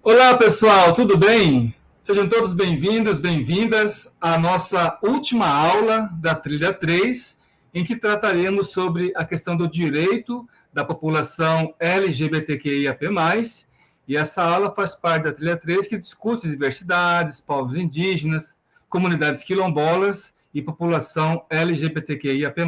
Olá, pessoal, tudo bem? Sejam todos bem-vindos, bem-vindas à nossa última aula da Trilha 3, em que trataremos sobre a questão do direito da população LGBTQIAP+, e essa aula faz parte da Trilha 3, que discute diversidades, povos indígenas, comunidades quilombolas e população LGBTQIAP+.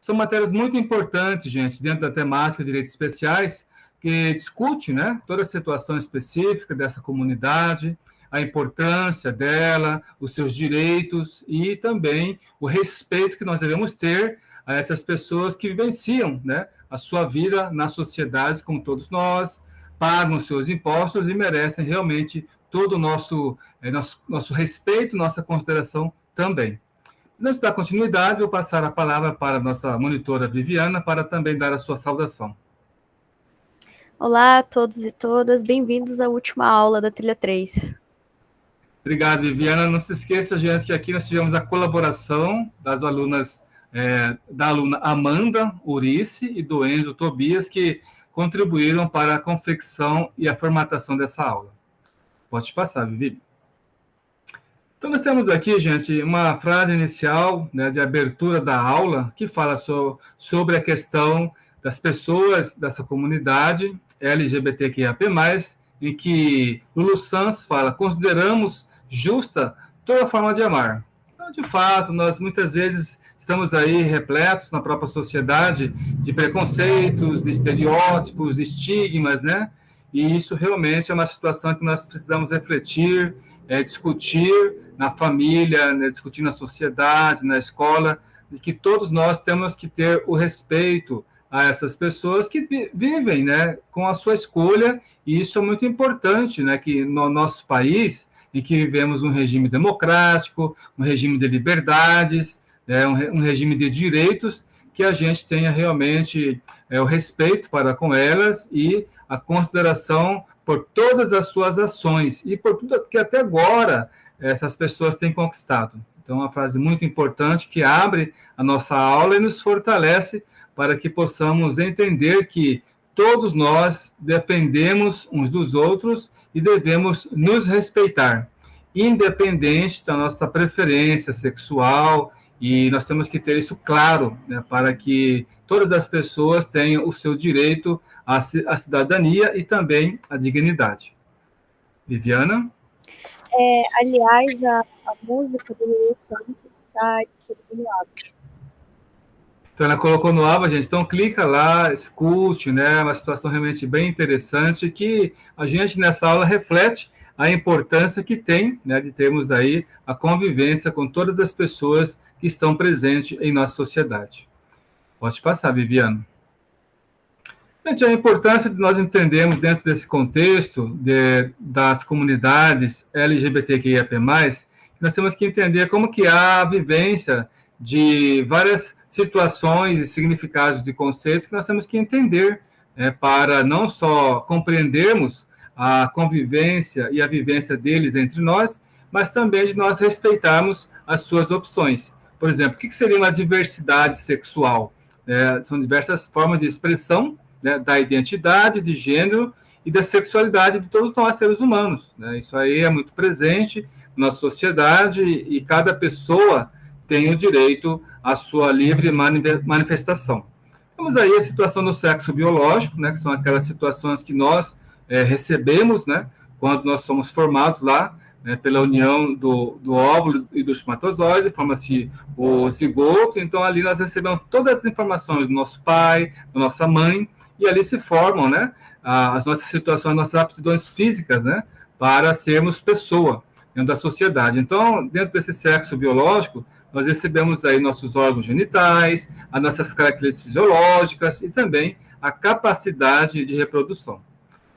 São matérias muito importantes, gente, dentro da temática de direitos especiais, que discute, né, toda a situação específica dessa comunidade, a importância dela, os seus direitos e também o respeito que nós devemos ter a essas pessoas que vivenciam, né, a sua vida na sociedade, como todos nós, pagam seus impostos e merecem realmente todo o nosso respeito, nossa consideração também. Antes da continuidade, vou passar a palavra para a nossa monitora Viviana para também dar a sua saudação. Olá a todos e todas, bem-vindos à última aula da Trilha 3. Obrigado, Viviana. Não se esqueça, gente, que aqui nós tivemos a colaboração das alunas, da aluna Amanda Urice e do Enzo Tobias, que contribuíram para a confecção e a formatação dessa aula. Pode passar, Vivi. Então, nós temos aqui, gente, uma frase inicial, né, de abertura da aula, que fala sobre a questão das pessoas dessa comunidade LGBTQIAP+, em que Lulu Santos fala: consideramos justa toda forma de amar. Então, de fato, nós muitas vezes estamos aí repletos na própria sociedade de preconceitos, de estereótipos, de estigmas, né? E isso realmente é uma situação que nós precisamos refletir, discutir na família, né, discutir na sociedade, na escola, de que todos nós temos que ter o respeito a essas pessoas que vivem, né, com a sua escolha, e isso é muito importante, né, que no nosso país, em que vivemos um regime democrático, um regime de liberdades, um regime de direitos, que a gente tenha realmente o respeito para com elas e a consideração por todas as suas ações e por tudo que até agora essas pessoas têm conquistado. Então, é uma frase muito importante que abre a nossa aula e nos fortalece para que possamos entender que todos nós dependemos uns dos outros e devemos nos respeitar, independente da nossa preferência sexual, e nós temos que ter isso claro, né, para que todas as pessoas tenham o seu direito à cidadania e também à dignidade. Viviana? Aliás, a música do Lulu Santos está disponível no Aba. Então, ela colocou no Aba, gente. Então, clica lá, escute, né? Uma situação realmente bem interessante que a gente, nessa aula, reflete a importância que tem, né, de termos aí a convivência com todas as pessoas que estão presentes em nossa sociedade. Pode passar, Viviana. Gente, a importância de nós entendermos dentro desse contexto das comunidades LGBTQIAP+, nós temos que entender como que há a vivência de várias situações e significados de conceitos que nós temos que entender, para não só compreendermos a convivência e a vivência deles entre nós, mas também de nós respeitarmos as suas opções. Por exemplo, o que seria uma diversidade sexual? São diversas formas de expressão, né, da identidade, de gênero e da sexualidade de todos nós, seres humanos, né? Isso aí é muito presente na sociedade e cada pessoa tem o direito à sua livre manifestação. Temos aí a situação do sexo biológico, né, que são aquelas situações que nós recebemos, né, quando nós somos formados lá, né, pela união do óvulo e do espermatozoide, forma-se o zigoto. Então, ali nós recebemos todas as informações do nosso pai, da nossa mãe, e ali se formam, né, as nossas situações, nossas aptidões físicas, né, para sermos pessoa dentro da sociedade. Então, dentro desse sexo biológico, nós recebemos aí nossos órgãos genitais, as nossas características fisiológicas e também a capacidade de reprodução.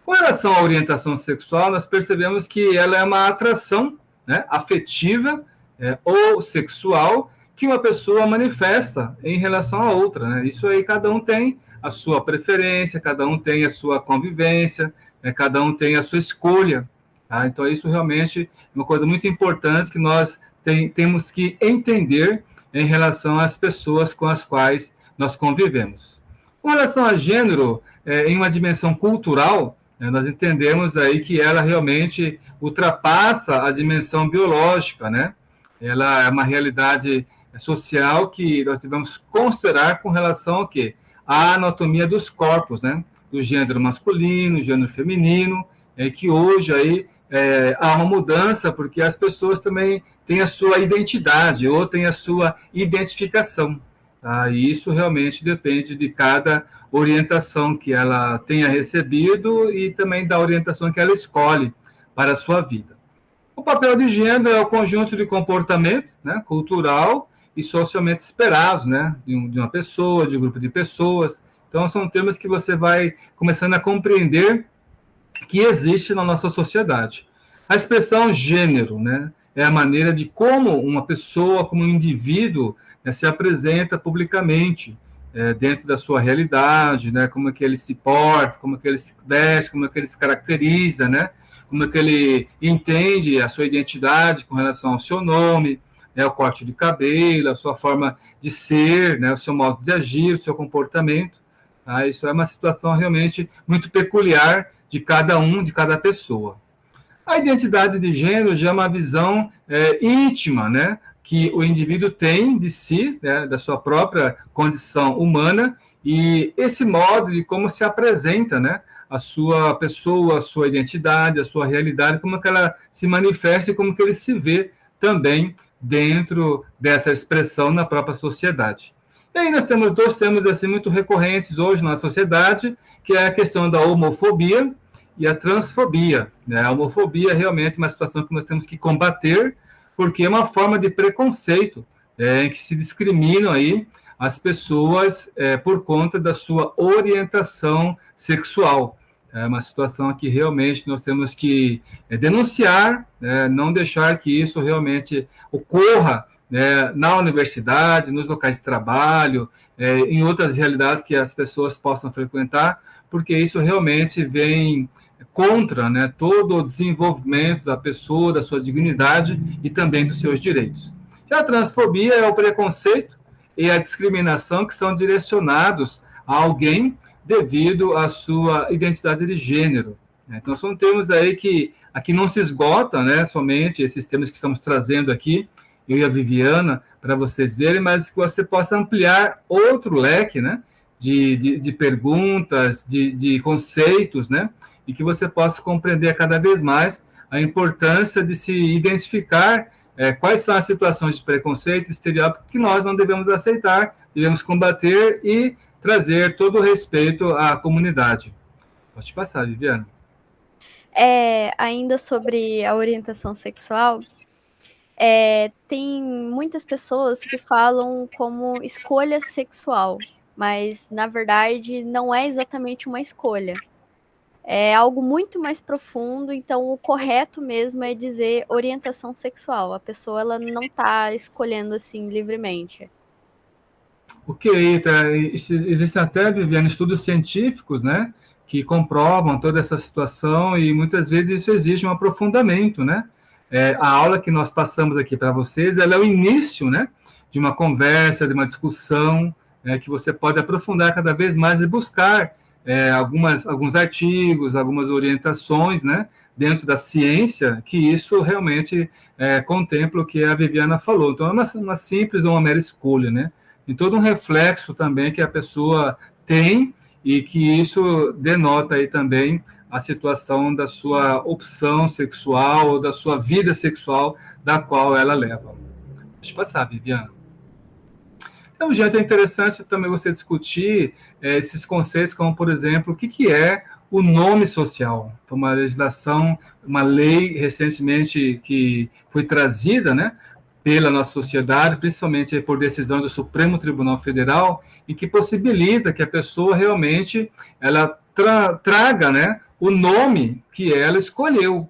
Com relação à orientação sexual, nós percebemos que ela é uma atração, né, afetiva ou sexual que uma pessoa manifesta em relação a outra, né? Isso aí cada um tem a sua preferência, cada um tem a sua convivência, né, cada um tem a sua escolha. Tá? Então, isso realmente é uma coisa muito importante que nós temos que entender em relação às pessoas com as quais nós convivemos. Com relação a gênero, em uma dimensão cultural, Nós entendemos aí que ela realmente ultrapassa a dimensão biológica, né? Ela é uma realidade social que nós devemos considerar com relação ao quê? À anatomia dos corpos, né? Do gênero masculino, gênero feminino, que hoje aí há uma mudança, porque as pessoas também têm a sua identidade ou têm a sua identificação. Tá? E isso realmente depende de cada orientação que ela tenha recebido e também da orientação que ela escolhe para a sua vida. O papel de gênero é o conjunto de comportamento, né, cultural e socialmente esperados, né, de uma pessoa, de um grupo de pessoas. Então, são termos que você vai começando a compreender que existe na nossa sociedade. A expressão gênero, né, é a maneira de como uma pessoa, como um indivíduo, né, se apresenta publicamente, dentro da sua realidade, né, como é que ele se porta, como é que ele se veste, como é que ele se caracteriza, né, como é que ele entende a sua identidade com relação ao seu nome, né, o corte de cabelo, a sua forma de ser, né, o seu modo de agir, o seu comportamento. Tá? Isso é uma situação realmente muito peculiar de cada um, de cada pessoa. A identidade de gênero já é uma visão íntima, né, que o indivíduo tem de si, né, da sua própria condição humana, e esse modo de como se apresenta, né, a sua pessoa, a sua identidade, a sua realidade, como que ela se manifesta e como que ele se vê também dentro dessa expressão na própria sociedade. E aí nós temos dois temas assim muito recorrentes hoje na sociedade, que é a questão da homofobia e a transfobia. Né? A homofobia é realmente uma situação que nós temos que combater, porque é uma forma de preconceito em que se discriminam aí as pessoas por conta da sua orientação sexual. É uma situação que realmente nós temos que denunciar, não deixar que isso realmente ocorra na universidade, nos locais de trabalho, em outras realidades que as pessoas possam frequentar, porque isso realmente vem contra, né, todo o desenvolvimento da pessoa, da sua dignidade e também dos seus direitos. Já a transfobia é o preconceito e a discriminação que são direcionados a alguém devido à sua identidade de gênero. Então, são termos aí que aqui não se esgota, né, somente esses termos que estamos trazendo aqui, eu e a Viviana, para vocês verem, mas que você possa ampliar outro leque, né, de perguntas, de conceitos, né, e que você possa compreender cada vez mais a importância de se identificar quais são as situações de preconceito e estereótipo que nós não devemos aceitar, devemos combater e trazer todo o respeito à comunidade. Pode passar, Viviana. Ainda sobre a orientação sexual, tem muitas pessoas que falam como escolha sexual, mas, na verdade, não é exatamente uma escolha. É algo muito mais profundo, então o correto mesmo é dizer orientação sexual. A pessoa ela não está escolhendo assim livremente. Ok, tá. Existem até, Viviane, estudos científicos, né, que comprovam toda essa situação e muitas vezes isso exige um aprofundamento, né? A aula que nós passamos aqui para vocês, ela é o início, né, de uma conversa, de uma discussão, que você pode aprofundar cada vez mais e buscar alguns artigos, algumas orientações, né, dentro da ciência, que isso realmente contempla o que a Viviana falou. Então, é uma simples ou uma mera escolha, né? E todo um reflexo também que a pessoa tem e que isso denota aí também a situação da sua opção sexual ou da sua vida sexual da qual ela leva. Deixa eu passar, Viviana. Então, gente, é interessante também você discutir esses conceitos, como, por exemplo, o que é o nome social. Foi uma legislação, uma lei recentemente que foi trazida, né, pela nossa sociedade, principalmente por decisão do Supremo Tribunal Federal, e que possibilita que a pessoa realmente ela traga, né, o nome que ela escolheu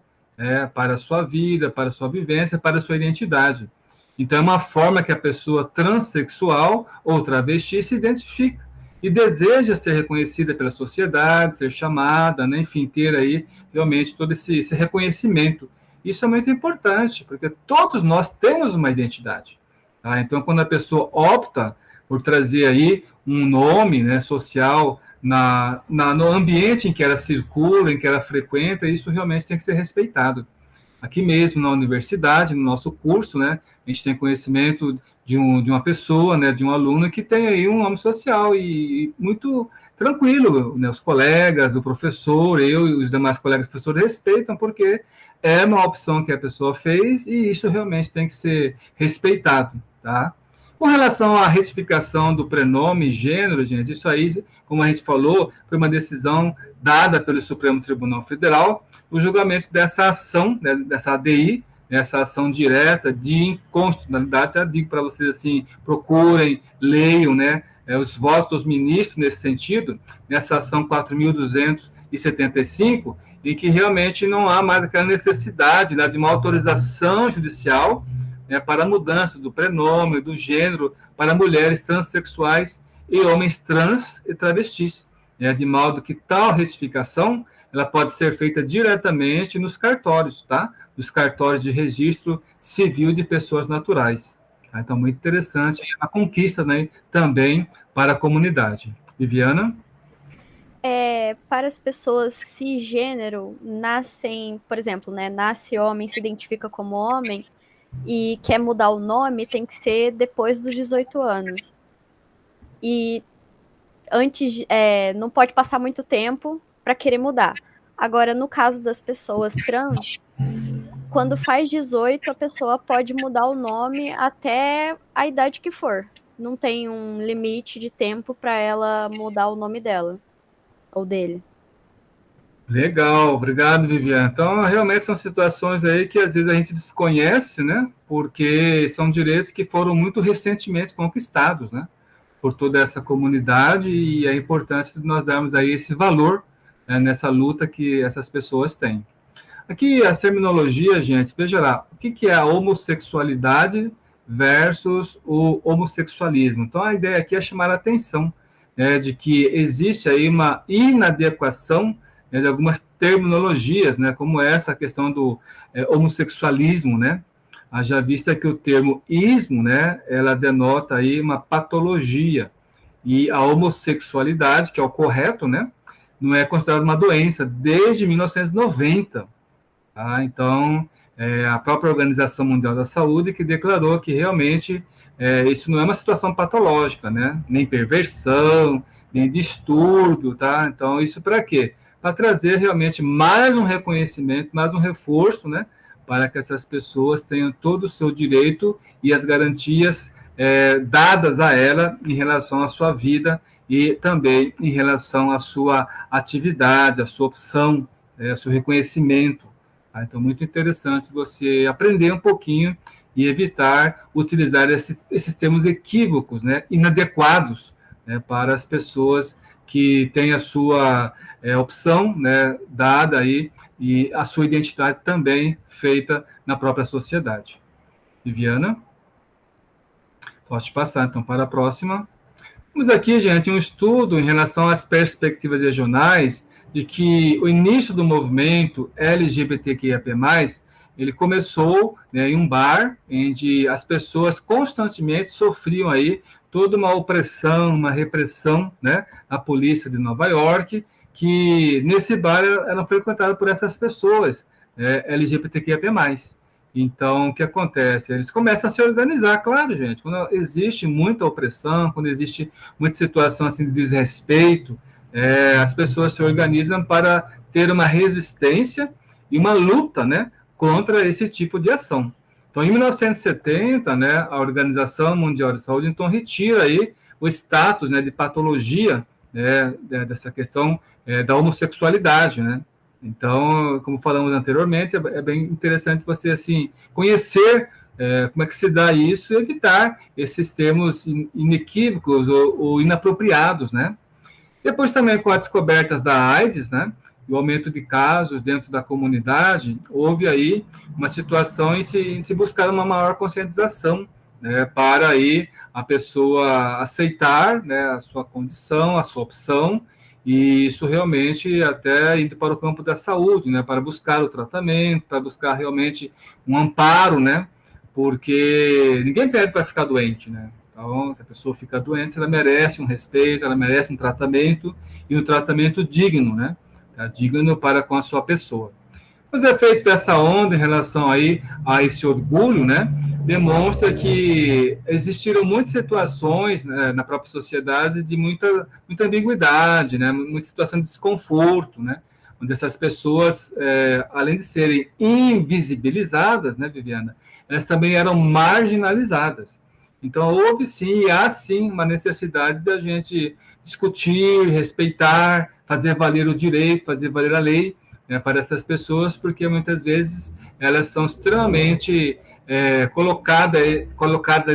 para a sua vida, para a sua vivência, para a sua identidade. Então, é uma forma que a pessoa transexual ou travesti se identifica e deseja ser reconhecida pela sociedade, ser chamada, né, enfim, ter aí realmente todo esse reconhecimento. Isso é muito importante, porque todos nós temos uma identidade. Tá? Então, quando a pessoa opta por trazer aí um nome, né, social no ambiente em que ela circula, em que ela frequenta, isso realmente tem que ser respeitado. Aqui mesmo na universidade, no nosso curso, né, a gente tem conhecimento de uma pessoa, né, de um aluno que tem aí um nome social e muito tranquilo, né, os colegas, o professor, eu e os demais colegas professores respeitam, porque é uma opção que a pessoa fez e isso realmente tem que ser respeitado, tá? Com relação à retificação do prenome e gênero, gente, isso aí, como a gente falou, foi uma decisão dada pelo Supremo Tribunal Federal, o julgamento dessa ação, né, dessa ADI, essa ação direta de inconstitucionalidade. Eu digo para vocês assim, procurem, leiam, né, os votos dos ministros nesse sentido, nessa ação 4.275, em que realmente não há mais aquela necessidade, né, de uma autorização judicial, né, para a mudança do prenome, do gênero, para mulheres transexuais e homens trans e travestis, né, de modo que tal retificação ela pode ser feita diretamente nos cartórios, tá? Nos cartórios de registro civil de pessoas naturais. Tá? Então, muito interessante, a conquista, né, também para a comunidade. Viviana? Para as pessoas cisgênero, nascem, por exemplo, né, nasce homem, se identifica como homem e quer mudar o nome, tem que ser depois dos 18 anos. E antes, não pode passar muito tempo para querer mudar. Agora, no caso das pessoas trans, quando faz 18, a pessoa pode mudar o nome até a idade que for. Não tem um limite de tempo para ela mudar o nome dela ou dele. Legal, obrigado, Viviane. Então, realmente são situações aí que às vezes a gente desconhece, né? Porque são direitos que foram muito recentemente conquistados, né? Por toda essa comunidade e a importância de nós darmos aí esse valor, né, nessa luta que essas pessoas têm. Aqui as terminologias, gente, veja lá, o que é a homossexualidade versus o homossexualismo. Então, a ideia aqui é chamar a atenção, né, de que existe aí uma inadequação, né, de algumas terminologias, né, como essa questão do homossexualismo, né, haja vista que o termo ismo, né, ela denota aí uma patologia, e a homossexualidade, que é o correto, né, não é considerada uma doença desde 1990. Tá? Então, a própria Organização Mundial da Saúde que declarou que realmente isso não é uma situação patológica, né? Nem perversão, nem distúrbio, tá? Então, isso para quê? Para trazer realmente mais um reconhecimento, mais um reforço, né? Para que essas pessoas tenham todo o seu direito e as garantias dadas a ela em relação à sua vida e também em relação à sua atividade, à sua opção, ao seu reconhecimento. Tá? Então, muito interessante você aprender um pouquinho e evitar utilizar esses termos equívocos, né, inadequados, né, para as pessoas que têm a sua opção, né, dada aí e a sua identidade também feita na própria sociedade. Viviana? Pode passar, então, para a próxima. Temos aqui, gente, um estudo em relação às perspectivas regionais de que o início do movimento LGBTQIAP+, ele começou, né, em um bar, onde as pessoas constantemente sofriam aí toda uma opressão, uma repressão, né, da polícia de Nova York, que nesse bar eram frequentadas por essas pessoas LGBTQIAP+. Então, o que acontece? Eles começam a se organizar, claro, gente. Quando existe muita opressão, quando existe muita situação assim de desrespeito, as pessoas se organizam para ter uma resistência e uma luta, né, contra esse tipo de ação. Então, em 1970, né, a Organização Mundial de Saúde então retira aí o status, né, de patologia, né, dessa questão da homossexualidade, né? Então, como falamos anteriormente, é bem interessante você assim conhecer como é que se dá isso e evitar esses termos inequívocos ou inapropriados, né? Depois também com as descobertas da AIDS, né? O aumento de casos dentro da comunidade, houve aí uma situação em se buscar uma maior conscientização, né, para aí a pessoa aceitar, né, a sua condição, a sua opção, e isso realmente até indo para o campo da saúde, né, para buscar o tratamento, para buscar realmente um amparo, né, porque ninguém pede para ficar doente, né. Então, se a pessoa fica doente, ela merece um respeito, ela merece um tratamento, e um tratamento digno, né? Digno para com a sua pessoa. Os efeitos dessa onda em relação aí a esse orgulho, né, demonstra que existiram muitas situações, né, na própria sociedade de muita ambiguidade, né, muita situação de desconforto, né, onde essas pessoas, além de serem invisibilizadas, né, Viviana, elas também eram marginalizadas. Então, houve sim, e há sim, uma necessidade da gente discutir, respeitar, fazer valer o direito, fazer valer a lei, né, para essas pessoas, porque muitas vezes elas são extremamente colocadas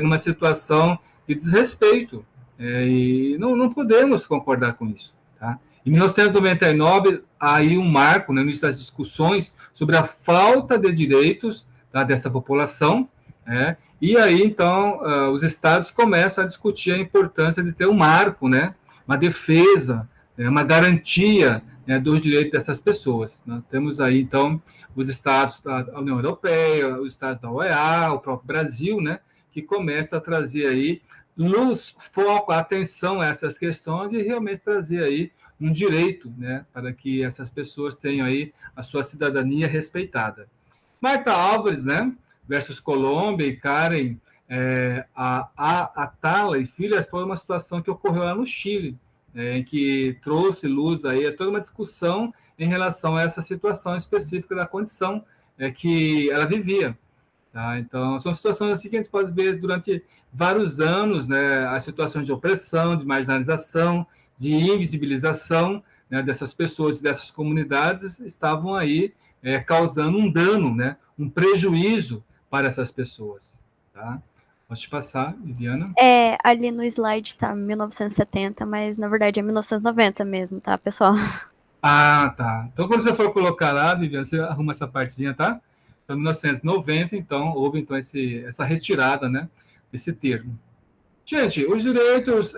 em uma situação de desrespeito, e não podemos concordar com isso. Tá? Em 1999, há aí um marco, né, no início das discussões sobre a falta de direitos, tá, dessa população, né, e aí, então, os estados começam a discutir a importância de ter um marco, né, uma defesa, uma garantia, né, dos direitos dessas pessoas. Nós temos aí, então, os estados da União Europeia, os estados da OEA, o próprio Brasil, né, que começa a trazer aí luz, foco, atenção a essas questões e realmente trazer aí um direito, né, para que essas pessoas tenham aí a sua cidadania respeitada. Marta Álvares, né, versus Colômbia e Karen, a Tala e filhas, foi uma situação que ocorreu lá no Chile, em que trouxe luz aí a toda uma discussão em relação a essa situação específica da condição que ela vivia. Tá? Então, são situações assim que a gente pode ver durante vários anos, né, as situações de opressão, de marginalização, de invisibilização, né, dessas pessoas e dessas comunidades estavam aí causando um dano, né, um prejuízo para essas pessoas. Tá? Pode te passar, Viviana? Ali no slide tá 1970, mas na verdade é 1990 mesmo, tá, pessoal? Ah, tá. Então, quando você for colocar lá, Viviana, você arruma essa partezinha, tá? Então, 1990, então, houve então essa retirada, né, desse termo. Gente, os direitos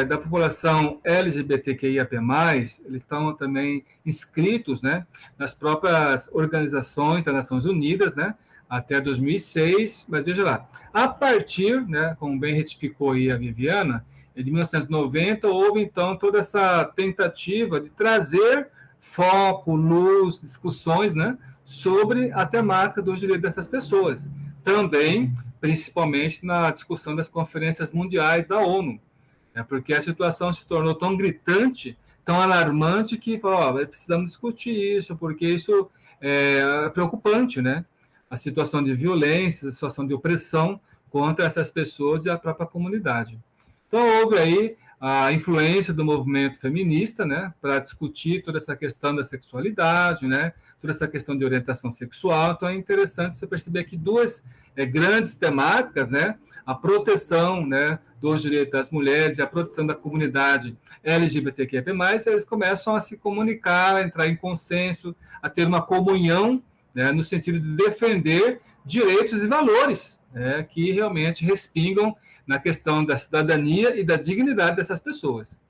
da população LGBTQIAP+, eles estão também inscritos, né, nas próprias organizações das Nações Unidas, né, até 2006, mas veja lá, a partir, né, como bem retificou aí a Viviana, de 1990, houve então toda essa tentativa de trazer foco, luz, discussões, né, sobre a temática dos direitos dessas pessoas. Também, principalmente na discussão das conferências mundiais da ONU, né, porque a situação se tornou tão gritante, tão alarmante, que precisamos discutir isso, porque isso é preocupante, né? A situação de violência, a situação de opressão contra essas pessoas e a própria comunidade. Então, houve aí a influência do movimento feminista, né, para discutir toda essa questão da sexualidade, né, toda essa questão de orientação sexual. Então, é interessante você perceber aqui duas grandes temáticas, né, a proteção, né, dos direitos das mulheres e a proteção da comunidade LGBTQIA+, eles começam a se comunicar, a entrar em consenso, a ter uma comunhão, né, no sentido de defender direitos e valores, né, que realmente respingam na questão da cidadania e da dignidade dessas pessoas.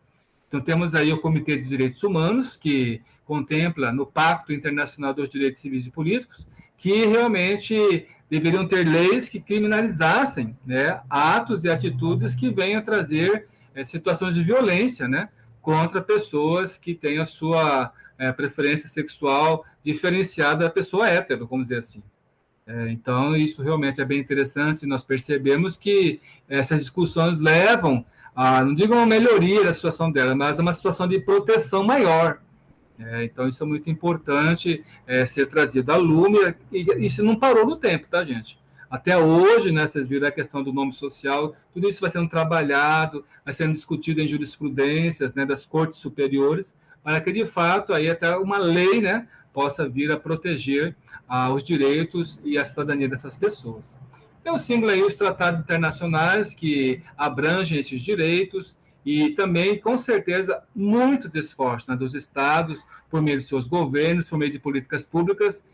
Então, temos aí o Comitê de Direitos Humanos, que contempla no Pacto Internacional dos Direitos Civis e Políticos, que realmente deveriam ter leis que criminalizassem, né, atos e atitudes que venham trazer situações de violência, né, contra pessoas que têm a sua preferência sexual diferenciada da pessoa hétero, vamos dizer assim. Então, isso realmente é bem interessante. Nós percebemos que essas discussões levam a, não digo uma melhoria da situação dela, mas a uma situação de proteção maior. Então, isso é muito importante ser trazido à lume, e isso não parou no tempo, tá, gente? Até hoje, né, vocês viram a questão do nome social, tudo isso vai sendo trabalhado, vai sendo discutido em jurisprudências, né, das cortes superiores, para que, de fato, aí até uma lei, né, possa vir a proteger os direitos e a cidadania dessas pessoas. Tem o símbolo aí, os tratados internacionais que abrangem esses direitos, e também, com certeza, muitos esforços, né, dos estados, por meio de seus governos, por meio de políticas públicas,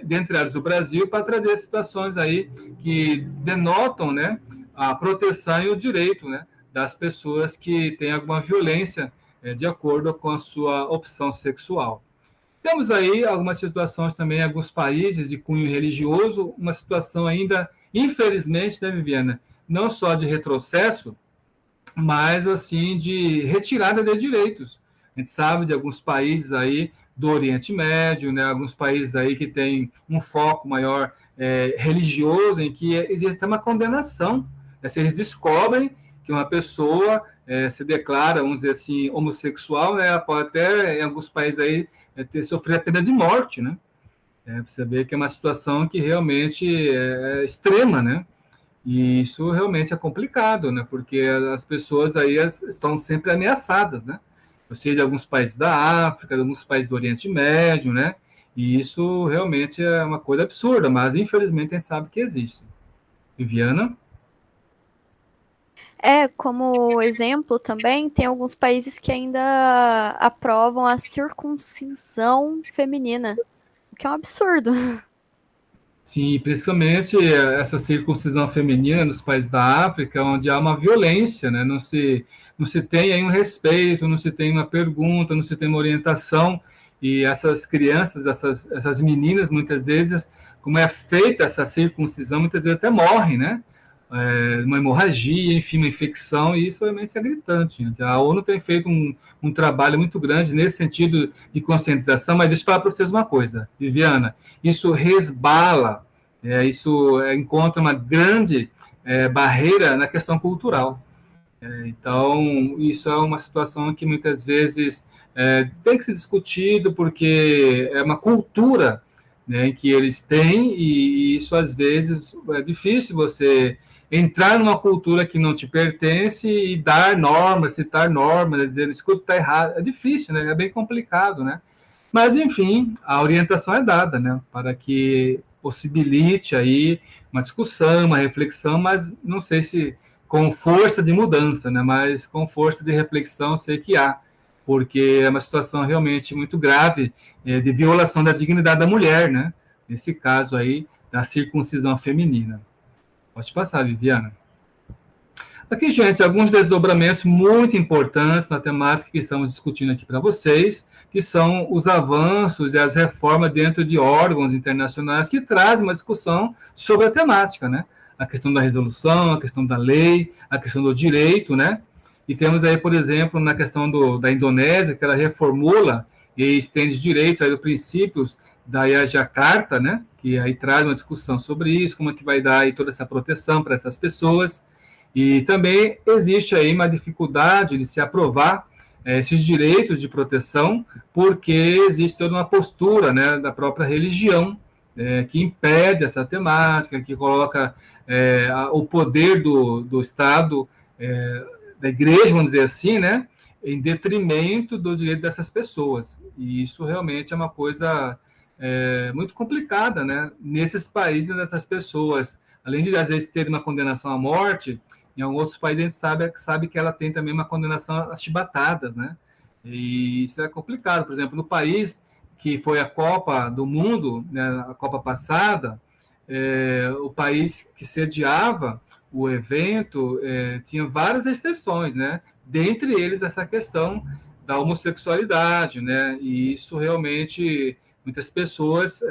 dentre elas do Brasil, para trazer situações aí que denotam, né, a proteção e o direito, né, das pessoas que têm alguma violência de acordo com a sua opção sexual. Temos aí algumas situações também em alguns países de cunho religioso, uma situação ainda, infelizmente, né, Viviana, não só de retrocesso, mas assim de retirada de direitos. A gente sabe de alguns países aí do Oriente Médio, né, alguns países aí que têm um foco maior religioso, em que existe uma condenação. Né, se eles descobrem que uma pessoa se declara, vamos dizer assim, homossexual, né, ela pode até, em alguns países aí, sofrer a pena de morte, né? Você vê que é uma situação que realmente é extrema, né? E isso realmente é complicado, né? Porque as pessoas aí estão sempre ameaçadas, né? Eu sei de alguns países da África, de alguns países do Oriente Médio, né? E isso realmente é uma coisa absurda, mas infelizmente a gente sabe que existe. Viviana? Como exemplo também, tem alguns países que ainda aprovam a circuncisão feminina, o que é um absurdo. Sim, principalmente essa circuncisão feminina nos países da África, onde há uma violência, né? Não se tem aí um respeito, não se tem uma pergunta, não se tem uma orientação, e essas crianças, essas meninas, muitas vezes, como é feita essa circuncisão, muitas vezes até morrem, né? Uma hemorragia, enfim, uma infecção, e isso realmente é gritante. Gente. A ONU tem feito um trabalho muito grande nesse sentido de conscientização, mas deixa eu falar para vocês uma coisa, Viviana, isso resbala, isso encontra uma grande barreira na questão cultural. Então, isso é uma situação que muitas vezes tem que ser discutido, porque é uma cultura, né, que eles têm, e isso às vezes é difícil você entrar numa cultura que não te pertence e dar normas, citar normas, dizer, escuta, está errado. É difícil, né? É bem complicado, né? Mas, enfim, a orientação é dada, né, para que possibilite aí uma discussão, uma reflexão, mas não sei se com força de mudança, né, mas com força de reflexão sei que há, porque é uma situação realmente muito grave de violação da dignidade da mulher, né, nesse caso aí da circuncisão feminina. Pode passar, Viviana. Aqui, gente, alguns desdobramentos muito importantes na temática que estamos discutindo aqui para vocês, que são os avanços e as reformas dentro de órgãos internacionais que trazem uma discussão sobre a temática, né? A questão da resolução, a questão da lei, a questão do direito, né? E temos aí, por exemplo, na questão da Indonésia, que ela reformula e estende direitos aí dos princípios da Jakarta, né? Que aí traz uma discussão sobre isso, como é que vai dar aí toda essa proteção para essas pessoas. E também existe aí uma dificuldade de se aprovar esses direitos de proteção, porque existe toda uma postura, né, da própria religião que impede essa temática, que coloca o poder do Estado, da igreja, vamos dizer assim, né, em detrimento do direito dessas pessoas. E isso realmente é uma coisa muito complicada, né, nesses países, dessas pessoas. Além de, às vezes, ter uma condenação à morte, em alguns outros países a gente sabe que ela tem também uma condenação às chibatadas, né? E isso é complicado. Por exemplo, no país que foi a Copa do Mundo, né, a Copa passada, o país que sediava o evento tinha várias restrições, né? Dentre eles essa questão da homossexualidade, né? E isso realmente muitas pessoas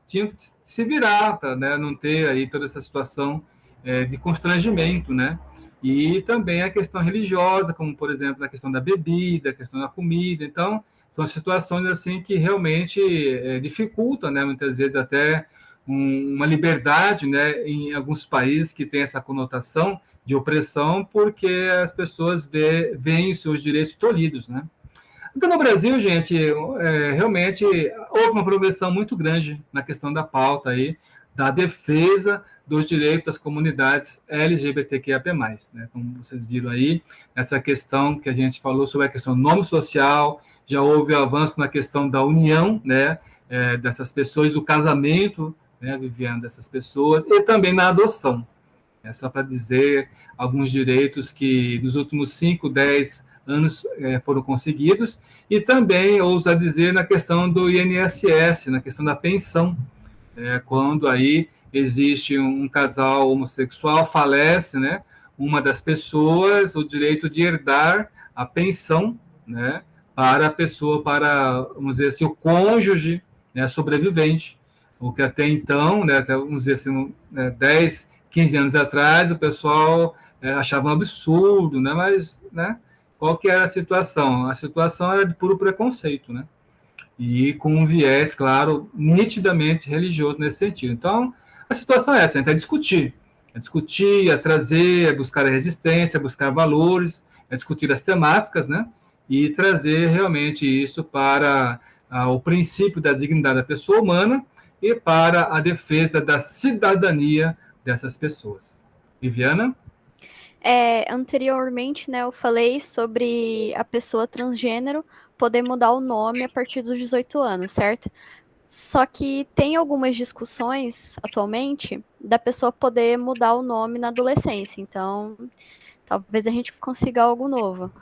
tinham que se virar para, né, não ter aí toda essa situação de constrangimento, né? E também a questão religiosa, como, por exemplo, a questão da bebida, a questão da comida. Então, são situações assim que realmente dificultam, né? Muitas vezes até uma liberdade, né? Em alguns países que tem essa conotação de opressão, porque as pessoas veem os seus direitos tolhidos, né? Então, no Brasil, gente, realmente houve uma progressão muito grande na questão da pauta aí, da defesa dos direitos das comunidades LGBTQIA+, né? Como vocês viram aí, essa questão que a gente falou sobre a questão do nome social, já houve avanço na questão da união, né, dessas pessoas, do casamento, né, Viviane, dessas pessoas, e também na adoção. Só para dizer alguns direitos que nos últimos 5, 10 anos foram conseguidos, e também, ouso dizer, na questão do INSS, na questão da pensão, quando aí existe um casal homossexual, falece, né, uma das pessoas, o direito de herdar a pensão, né, para a pessoa, para, vamos dizer assim, o cônjuge, né, sobrevivente, o que até então, né, até, vamos dizer assim, 10, 15 anos atrás, o pessoal achavam um absurdo, né? Mas, né? Qual que era a situação? A situação era de puro preconceito, né? E com um viés, claro, nitidamente religioso nesse sentido. Então, a situação é essa, a gente é discutir, é trazer, é buscar a resistência, é buscar valores, é discutir as temáticas, né? E trazer realmente isso para o princípio da dignidade da pessoa humana e para a defesa da cidadania dessas pessoas. Viviana? Anteriormente, né, eu falei sobre a pessoa transgênero poder mudar o nome a partir dos 18 anos, certo? Só que tem algumas discussões atualmente da pessoa poder mudar o nome na adolescência. Então, talvez a gente consiga algo novo.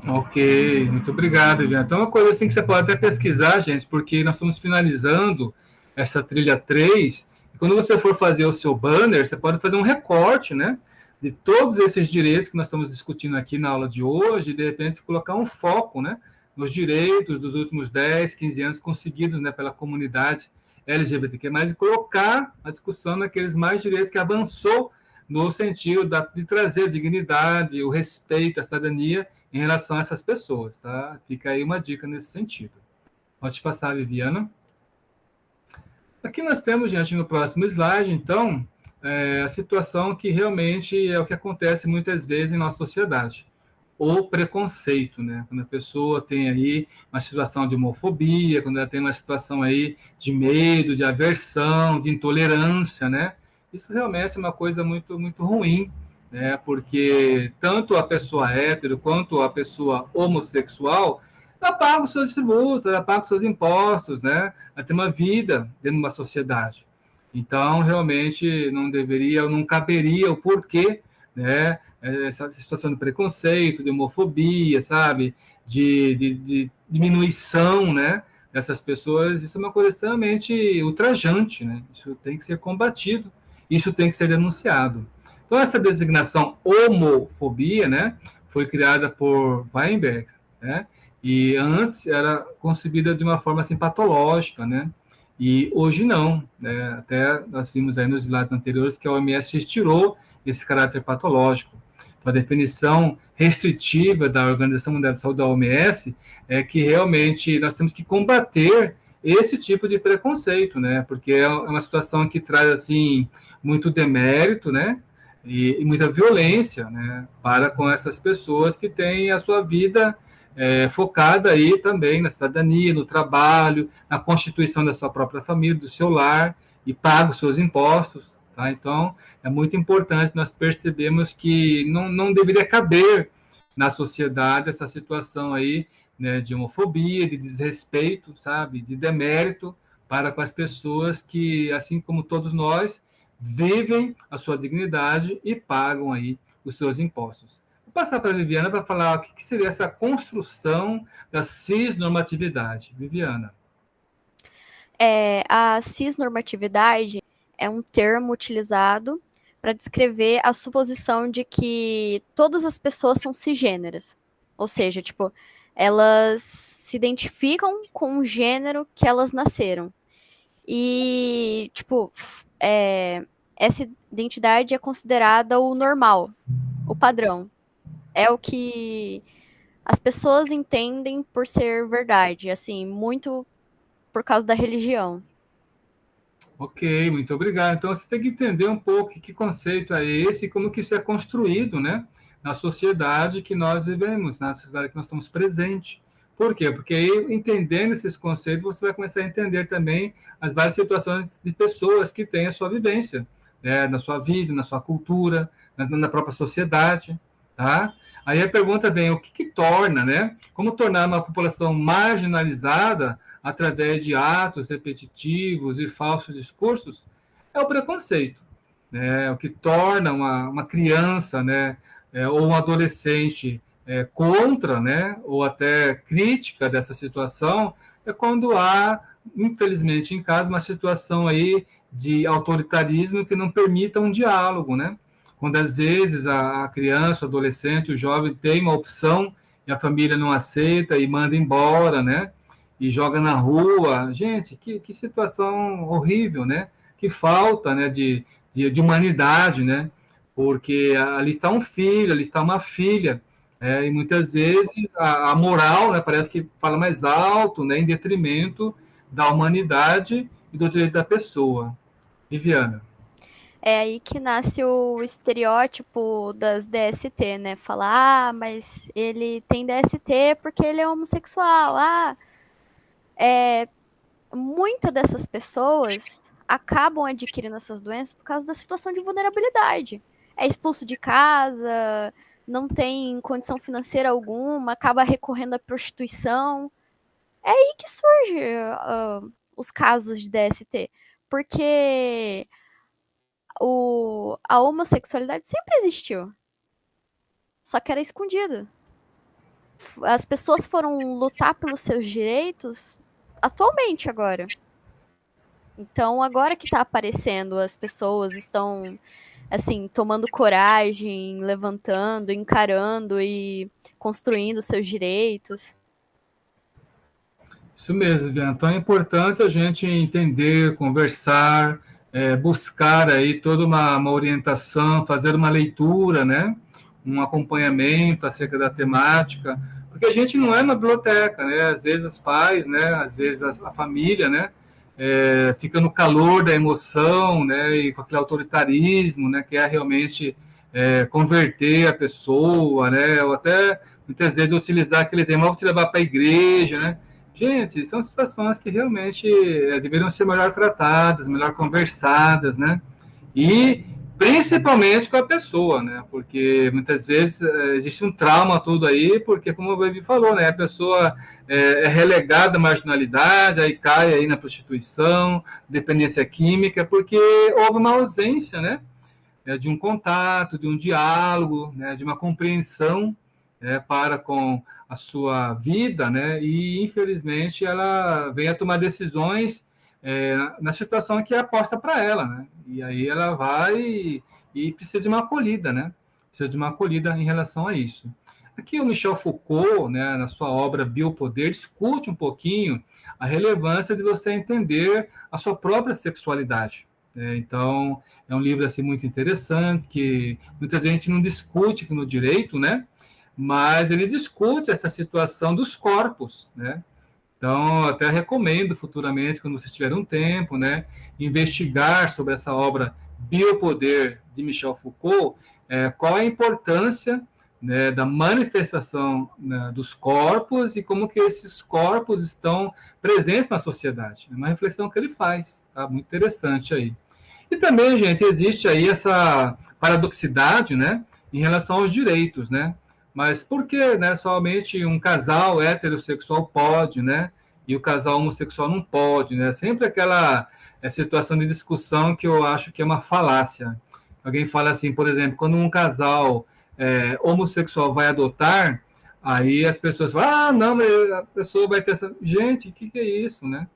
Ok, muito obrigado, Viviane. Então, uma coisa assim que você pode até pesquisar, gente, porque nós estamos finalizando essa trilha 3, e quando você for fazer o seu banner, você pode fazer um recorte, né, de todos esses direitos que nós estamos discutindo aqui na aula de hoje, e de repente colocar um foco, né, nos direitos dos últimos 10, 15 anos conseguidos, né, pela comunidade LGBTQ+, e colocar a discussão naqueles mais direitos que avançou no sentido de trazer a dignidade, o respeito, a cidadania em relação a essas pessoas, tá? Fica aí uma dica nesse sentido. Pode passar, Viviana. Aqui nós temos, gente, no próximo slide, então, a situação que realmente é o que acontece muitas vezes em nossa sociedade. O preconceito, né? Quando a pessoa tem aí uma situação de homofobia, quando ela tem uma situação aí de medo, de aversão, de intolerância, né? Isso realmente é uma coisa muito, muito ruim, né? Porque tanto a pessoa hétero quanto a pessoa homossexual, ela paga os seus tributos, ela paga os seus impostos, né? Ela tem uma vida dentro de uma sociedade. Então, realmente, não deveria, não caberia o porquê, né? Essa situação de preconceito, de homofobia, sabe? De diminuição, né? Dessas pessoas, isso é uma coisa extremamente ultrajante, né? Isso tem que ser combatido, isso tem que ser denunciado. Então, essa designação homofobia, né? Foi criada por Weinberg, né? E antes era concebida de uma forma assim patológica, né? E hoje não, né? Até nós vimos aí nos slides anteriores que a OMS tirou esse caráter patológico. Então, a definição restritiva da Organização Mundial de Saúde, da OMS, é que realmente nós temos que combater esse tipo de preconceito, né? Porque é uma situação que traz assim muito demérito, né? E muita violência, né? Para com essas pessoas que têm a sua vida focada aí também na cidadania, no trabalho, na constituição da sua própria família, do seu lar, e paga os seus impostos, tá? Então, é muito importante nós percebermos que não deveria caber na sociedade essa situação aí, né, de homofobia, de desrespeito, sabe, de demérito para com as pessoas que, assim como todos nós, vivem a sua dignidade e pagam aí os seus impostos. Vou passar para a Viviana para falar o que seria essa construção da cisnormatividade. Viviana. A cisnormatividade é um termo utilizado para descrever a suposição de que todas as pessoas são cisgêneras. Ou seja, tipo, elas se identificam com o gênero que elas nasceram. E, tipo, essa identidade é considerada o normal, o padrão. É o que as pessoas entendem por ser verdade, assim, muito por causa da religião. Ok, muito obrigado. Então, você tem que entender um pouco que conceito é esse e como que isso é construído, né, na sociedade que nós vivemos, na sociedade que nós estamos presentes. Por quê? Porque aí, entendendo esses conceitos, você vai começar a entender também as várias situações de pessoas que têm a sua vivência, né, na sua vida, na sua cultura, na própria sociedade, tá? Aí a pergunta vem, o que torna, né? Como tornar uma população marginalizada através de atos repetitivos e falsos discursos? É o preconceito, né? O que torna uma criança, né, ou um adolescente contra, né, ou até crítica dessa situação, é quando há, infelizmente, em casa, uma situação aí de autoritarismo que não permita um diálogo, né? Quando às vezes a criança, o adolescente, o jovem tem uma opção e a família não aceita e manda embora, né? E joga na rua. Gente, que situação horrível, né? Que falta, né, de de humanidade, né? Porque ali está um filho, ali está uma filha, e muitas vezes a moral, né, parece que fala mais alto, né, em detrimento da humanidade e do direito da pessoa. Viviana. É aí que nasce o estereótipo das DST, né? Falar, ah, mas ele tem DST porque ele é homossexual. Ah, muitas dessas pessoas acabam adquirindo essas doenças por causa da situação de vulnerabilidade. É expulso de casa, não tem condição financeira alguma, acaba recorrendo à prostituição. É aí que surge os casos de DST. Porque a homossexualidade sempre existiu, só que era escondida. As pessoas foram lutar pelos seus direitos atualmente agora. Então, agora que tá aparecendo, as pessoas estão, assim, tomando coragem, levantando, encarando e construindo seus direitos. Isso mesmo, Viviana. Então é importante a gente entender, conversar, buscar aí toda uma orientação, fazer uma leitura, né? Um acompanhamento acerca da temática, porque a gente não é uma biblioteca, né? Às vezes os pais, né? Às vezes a família, né? Fica no calor da emoção, né? E com aquele autoritarismo, né? Que é realmente converter a pessoa, né? Ou até muitas vezes utilizar aquele tema, vou te levar para a igreja, né? Gente, são situações que realmente deveriam ser melhor tratadas, melhor conversadas, né? E principalmente com a pessoa, né? Porque muitas vezes existe um trauma tudo aí, porque como o Baby falou, né? A pessoa é relegada à marginalidade, aí cai aí na prostituição, dependência química, porque houve uma ausência, né? De um contato, de um diálogo, né? De uma compreensão para com a sua vida, né? E infelizmente ela vem a tomar decisões na situação que é aposta para ela, né? E aí ela vai e precisa de uma acolhida, né? Precisa de uma acolhida em relação a isso. Aqui o Michel Foucault, né, na sua obra Biopoder, discute um pouquinho a relevância de você entender a sua própria sexualidade. Então, é um livro assim muito interessante que muita gente não discute aqui no direito, né? Mas ele discute essa situação dos corpos, né? Então, até recomendo futuramente, quando vocês tiverem um tempo, né, investigar sobre essa obra Biopoder de Michel Foucault, qual a importância, né, da manifestação, né, dos corpos e como que esses corpos estão presentes na sociedade. É uma reflexão que ele faz, tá? Muito interessante aí. E também, gente, existe aí essa paradoxidade, né, em relação aos direitos, né? Mas por que, né, somente um casal heterossexual pode, né, e o casal homossexual não pode, né? Sempre aquela situação de discussão que eu acho que é uma falácia. Alguém fala assim, por exemplo, quando um casal homossexual vai adotar, aí as pessoas falam, ah, não, mas a pessoa vai ter essa... Gente, o que é isso, né?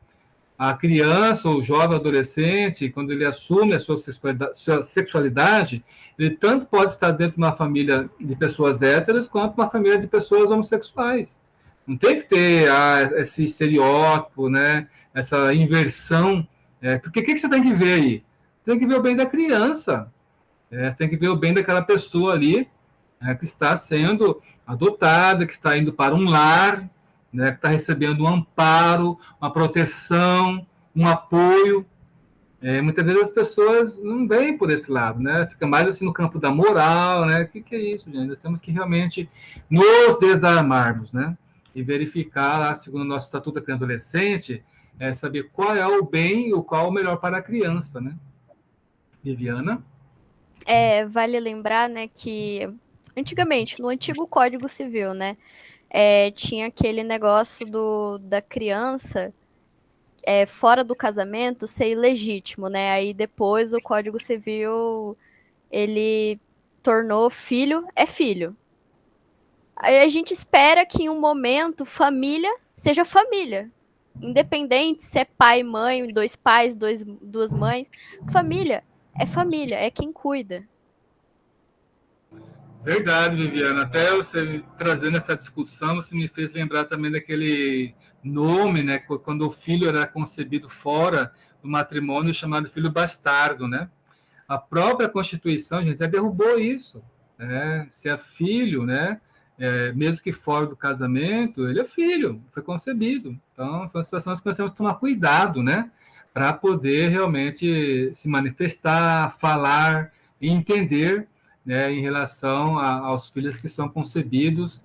A criança, ou o jovem adolescente, quando ele assume a sua sexualidade, ele tanto pode estar dentro de uma família de pessoas héteras, quanto uma família de pessoas homossexuais. Não tem que ter esse estereótipo, né? Essa inversão. Porque o que você tem que ver aí? Tem que ver o bem da criança. Tem que ver o bem daquela pessoa ali, que está sendo adotada, que está indo para um lar, né, que está recebendo um amparo, uma proteção, um apoio. Muitas vezes as pessoas não veem por esse lado, né? Fica mais assim no campo da moral, né? O que é isso, gente? Nós temos que realmente nos desarmarmos, né? E verificar lá, segundo o nosso Estatuto da Criança e Adolescente, saber qual é o bem e o qual é o melhor para a criança, né? Viviana? Vale lembrar, né, que antigamente, no antigo Código Civil, né, tinha aquele negócio da criança fora do casamento ser ilegítimo, né? Aí depois o Código Civil ele tornou filho é filho. Aí a gente espera que em um momento família seja família. Independente se é pai, mãe, dois pais, duas mães. Família, é quem cuida. Verdade, Viviana. Até você trazendo essa discussão, você me fez lembrar também daquele nome, né? Quando o filho era concebido fora do matrimônio, chamado filho bastardo, né? A própria Constituição, gente, já derrubou isso, né? Se é filho, né? Mesmo que fora do casamento, ele é filho, foi concebido. Então, são situações que nós temos que tomar cuidado, né? Para poder realmente se manifestar, falar e entender, né, em relação aos filhos que são concebidos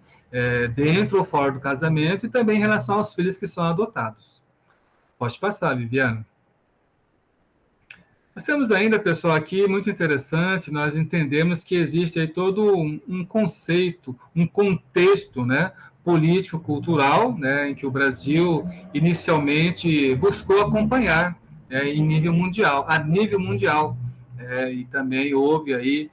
dentro ou fora do casamento e também em relação aos filhos que são adotados. Pode passar, Viviane. Nós temos ainda, pessoal, aqui muito interessante, nós entendemos que existe aí todo um conceito, um contexto, né, político-cultural, né, em que o Brasil inicialmente buscou acompanhar em nível mundial, a nível mundial. E também houve aí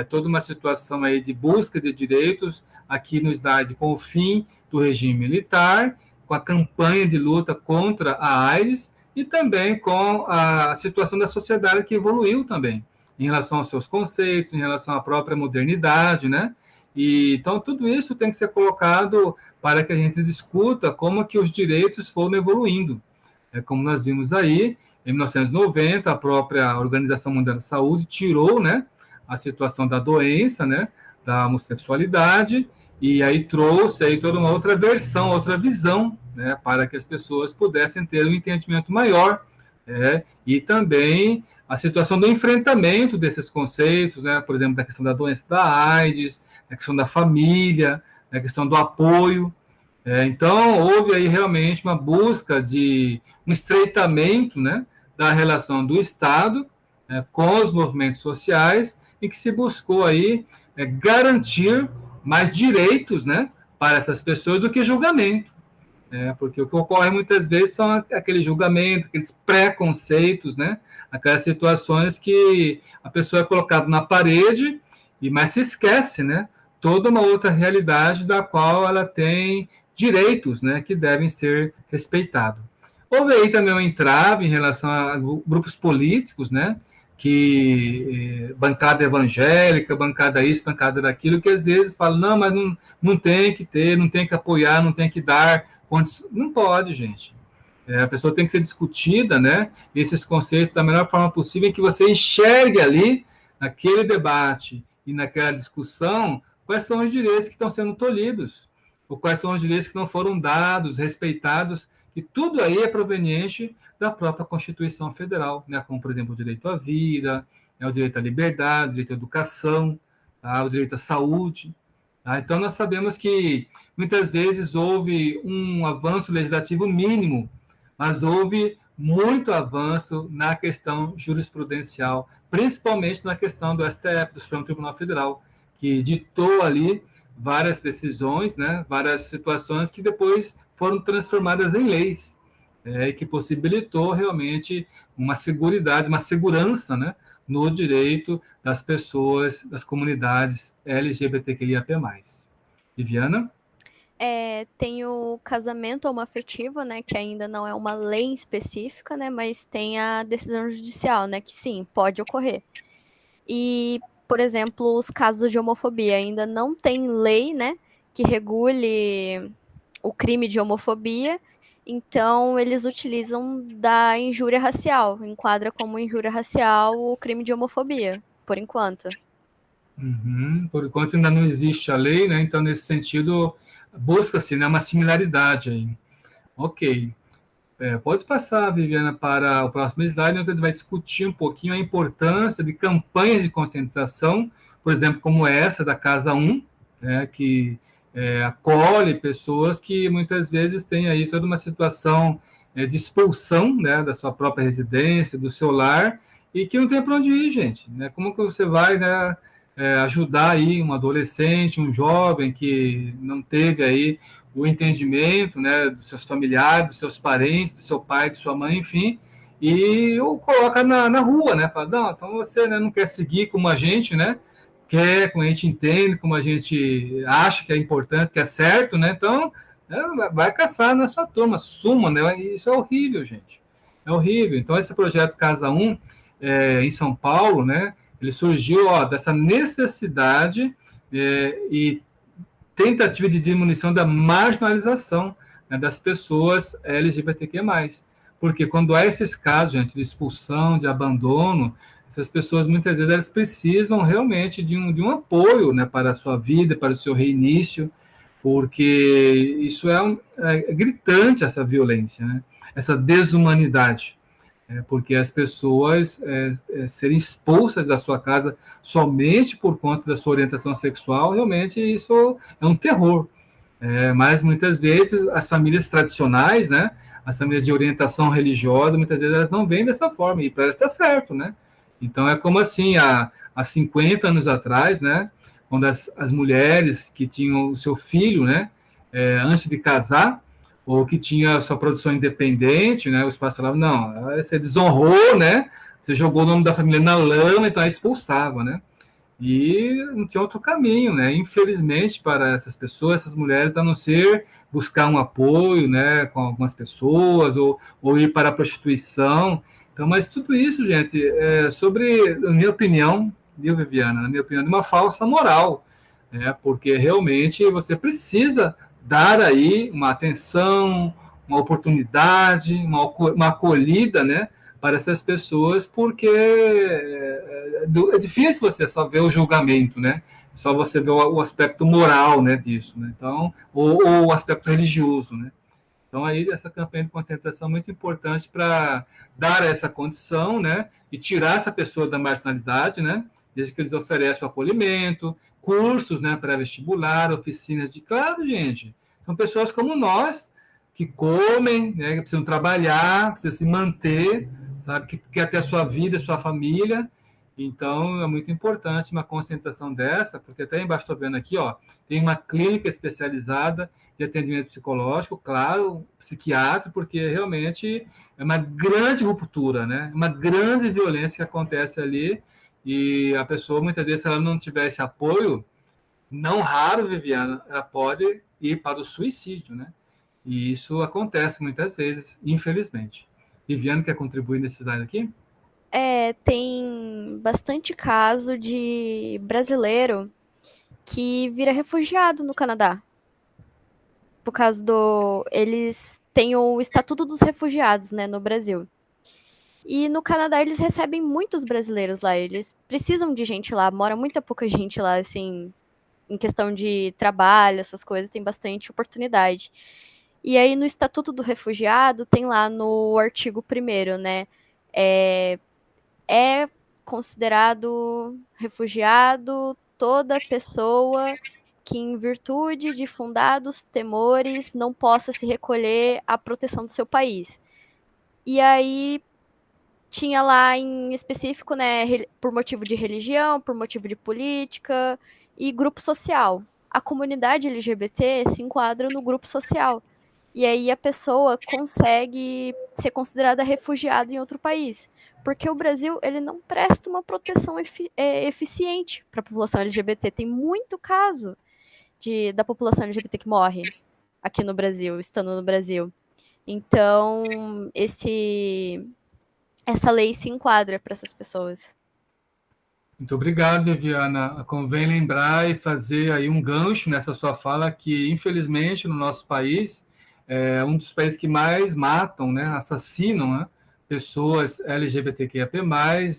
toda uma situação aí de busca de direitos aqui no estado com o fim do regime militar, com a campanha de luta contra a AIDS, e também com a situação da sociedade que evoluiu também, em relação aos seus conceitos, em relação à própria modernidade, né? E, então, tudo isso tem que ser colocado para que a gente discuta como que os direitos foram evoluindo. Como nós vimos aí, em 1990, a própria Organização Mundial da Saúde tirou, né, a situação da doença, né, da homossexualidade, e aí trouxe aí toda uma outra versão, outra visão, né, para que as pessoas pudessem ter um entendimento maior, e também a situação do enfrentamento desses conceitos, né, por exemplo, da questão da doença da AIDS, a questão da família, a questão do apoio. Então, houve aí realmente uma busca de um estreitamento, né, da relação do Estado com os movimentos sociais, e que se buscou aí garantir mais direitos, né, para essas pessoas do que julgamento. Porque o que ocorre muitas vezes são aquele julgamento, aqueles preconceitos, né, aquelas situações que a pessoa é colocada na parede, mas se esquece, né, toda uma outra realidade da qual ela tem direitos, né, que devem ser respeitados. Houve aí também um entrave em relação a grupos políticos, né, que bancada evangélica, bancada isso, bancada daquilo, que às vezes falam, não, mas não tem que ter, não tem que apoiar, não tem que dar, não pode, gente. A pessoa tem que ser discutida, né, esses conceitos da melhor forma possível, em que você enxergue ali, naquele debate e naquela discussão, quais são os direitos que estão sendo tolhidos, ou quais são os direitos que não foram dados, respeitados, e tudo aí é proveniente da própria Constituição Federal, né, como, por exemplo, o direito à vida, o direito à liberdade, o direito à educação, o direito à saúde. Então, nós sabemos que muitas vezes houve um avanço legislativo mínimo, mas houve muito avanço na questão jurisprudencial, principalmente na questão do STF, do Supremo Tribunal Federal, que ditou ali várias decisões, né, várias situações que depois foram transformadas em leis, que possibilitou realmente uma seguridade, uma segurança, né, no direito das pessoas, das comunidades LGBTQIAP+. Viviana? Tem o casamento homoafetivo, né, que ainda não é uma lei específica, né, mas tem a decisão judicial, né, que sim, pode ocorrer. E, por exemplo, os casos de homofobia ainda não tem lei, né, que regule o crime de homofobia, então eles utilizam da injúria racial, enquadra como injúria racial o crime de homofobia, por enquanto. Por enquanto ainda não existe a lei, né, então nesse sentido busca-se, né, uma similaridade aí. Ok. Pode passar, Viviana, para o próximo slide, onde a gente vai discutir um pouquinho a importância de campanhas de conscientização, por exemplo, como essa da Casa 1, né, que acolhe pessoas que muitas vezes têm aí toda uma situação de expulsão, né, da sua própria residência, do seu lar, e que não tem para onde ir, gente. Né? Como que você vai, né, ajudar aí um adolescente, um jovem que não teve aí o entendimento, né, dos seus familiares, dos seus parentes, do seu pai, de sua mãe, enfim, e o coloca na rua, né, fala, não, então você, né, não quer seguir como a gente, né, quer, como a gente entende, como a gente acha que é importante, que é certo, né, então vai caçar na sua turma, suma, né, isso é horrível, gente, é horrível. Então esse projeto Casa 1, em São Paulo, né, ele surgiu dessa necessidade e tentativa de diminuição da marginalização, né, das pessoas LGBTQ+. Porque quando há esses casos, gente, de expulsão, de abandono, essas pessoas, muitas vezes, elas precisam realmente de um apoio, né, para a sua vida, para o seu reinício, porque isso é gritante, essa violência, né? Essa desumanidade, porque as pessoas serem expulsas da sua casa somente por conta da sua orientação sexual, realmente isso é um terror. Mas muitas vezes as famílias tradicionais, né, as famílias de orientação religiosa, muitas vezes elas não veem dessa forma, e para elas está certo, né? Então é como assim, há 50 anos atrás, né, quando as mulheres que tinham o seu filho, né, antes de casar, ou que tinha sua produção independente, né, os pais falavam, não, você desonrou, né, você jogou o nome da família na lama, então expulsava, né? E não tinha outro caminho, né? Infelizmente, para essas pessoas, essas mulheres, a não ser buscar um apoio, né, com algumas pessoas, ou ir para a prostituição. Então, mas tudo isso, gente, sobre, na minha opinião, viu, Viviana? Na minha opinião, de uma falsa moral, né? Porque realmente você precisa dar aí uma atenção, uma oportunidade, uma acolhida, né, para essas pessoas, porque é difícil você só ver o julgamento, né? Só você ver o aspecto moral, né, disso, né? Então, ou o aspecto religioso, né? Então, aí, essa campanha de conscientização é muito importante para dar essa condição, né, e tirar essa pessoa da marginalidade, né, desde que eles ofereçam acolhimento, cursos, né, pré-vestibular, oficinas de... Claro, gente, são pessoas como nós, que comem, né, que precisam trabalhar, precisam se manter, sabe, que quer ter a sua vida, a sua família. Então, é muito importante uma conscientização dessa, porque até embaixo estou vendo aqui, ó, tem uma clínica especializada de atendimento psicológico, claro, psiquiátrico, porque realmente é uma grande ruptura, né? Uma grande violência que acontece ali, e a pessoa, muitas vezes, se ela não tiver esse apoio, não raro, Viviana, ela pode ir para o suicídio, né? E isso acontece muitas vezes, infelizmente. Viviana, quer contribuir nesse slide aqui? Tem bastante caso de brasileiro que vira refugiado no Canadá. Por causa do. Eles têm o Estatuto dos Refugiados, né, no Brasil. E no Canadá eles recebem muitos brasileiros lá. Eles precisam de gente lá, mora muita pouca gente lá, assim, em questão de trabalho, essas coisas, tem bastante oportunidade. E aí no Estatuto do Refugiado tem lá no artigo 1º, né? É considerado refugiado toda pessoa que, em virtude de fundados temores, não possa se recolher à proteção do seu país. E aí tinha lá em específico, né, por motivo de religião, por motivo de política e grupo social. A comunidade LGBT se enquadra no grupo social. E aí a pessoa consegue ser considerada refugiada em outro país. Porque o Brasil, ele não presta uma proteção eficiente para a população LGBT. Tem muito caso da população LGBT que morre aqui no Brasil, estando no Brasil. Então, essa lei se enquadra para essas pessoas. Muito obrigado, Viviana. Convém lembrar e fazer aí um gancho nessa sua fala que, infelizmente, no nosso país, é um dos países que mais matam, né, assassinam, né, pessoas LGBTQIAP+,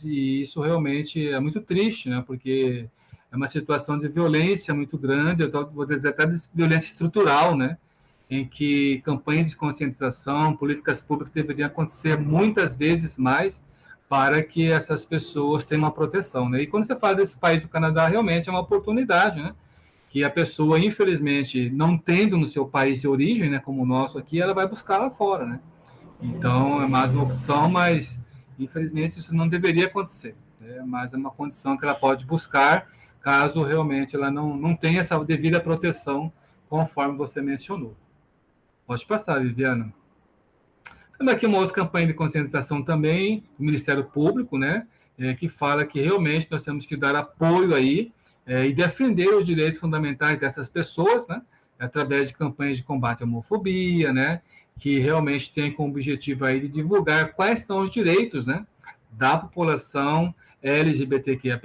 e isso realmente é muito triste, né, porque é uma situação de violência muito grande, eu vou dizer até de violência estrutural, né, em que campanhas de conscientização, políticas públicas deveriam acontecer muitas vezes mais para que essas pessoas tenham uma proteção, né? E quando você fala desse país do Canadá, realmente é uma oportunidade, né? Que a pessoa, infelizmente, não tendo no seu país de origem, né, como o nosso aqui, ela vai buscar lá fora, né? Então, é mais uma opção, mas, infelizmente, isso não deveria acontecer, né? Mas é uma condição que ela pode buscar, caso realmente ela não tenha essa devida proteção, conforme você mencionou. Pode passar, Viviana. Temos aqui uma outra campanha de conscientização também, do Ministério Público, né, que fala que realmente nós temos que dar apoio aí e defender os direitos fundamentais dessas pessoas, né, através de campanhas de combate à homofobia, né, que realmente tem como objetivo aí de divulgar quais são os direitos, né, da população LGBTQIA+,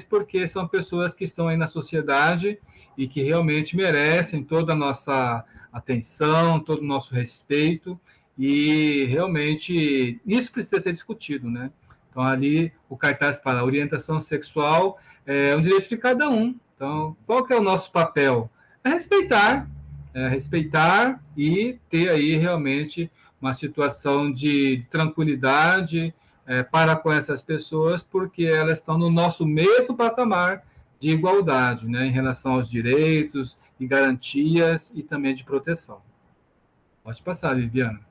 porque são pessoas que estão aí na sociedade e que realmente merecem toda a nossa atenção, todo o nosso respeito, e realmente isso precisa ser discutido, né? Então, ali, o cartaz fala, orientação sexual é um direito de cada um. Então, qual que é o nosso papel? Respeitar e ter aí realmente uma situação de tranquilidade para com essas pessoas, porque elas estão no nosso mesmo patamar de igualdade, né, em relação aos direitos e garantias e também de proteção. Pode passar, Viviana.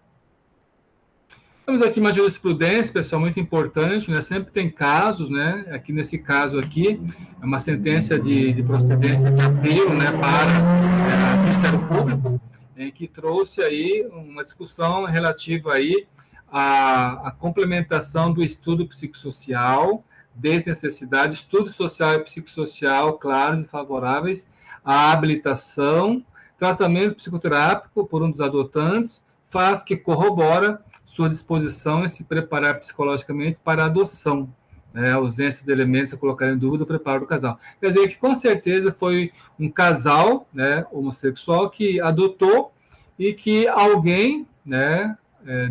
Temos aqui uma jurisprudência, pessoal, muito importante, né? Sempre tem casos, né? Aqui nesse caso aqui, é uma sentença de procedência de apelo, né, para o Ministério Público, em que trouxe aí uma discussão relativa aí à complementação do estudo psicossocial, desnecessidade, estudo social e psicossocial claros e favoráveis, à habilitação, tratamento psicoterápico por um dos adotantes, fato que corrobora sua disposição em se preparar psicologicamente para a adoção, né, a ausência de elementos a colocar em dúvida o preparo do casal. Quer dizer que, com certeza, foi um casal, né, homossexual que adotou e que alguém, né,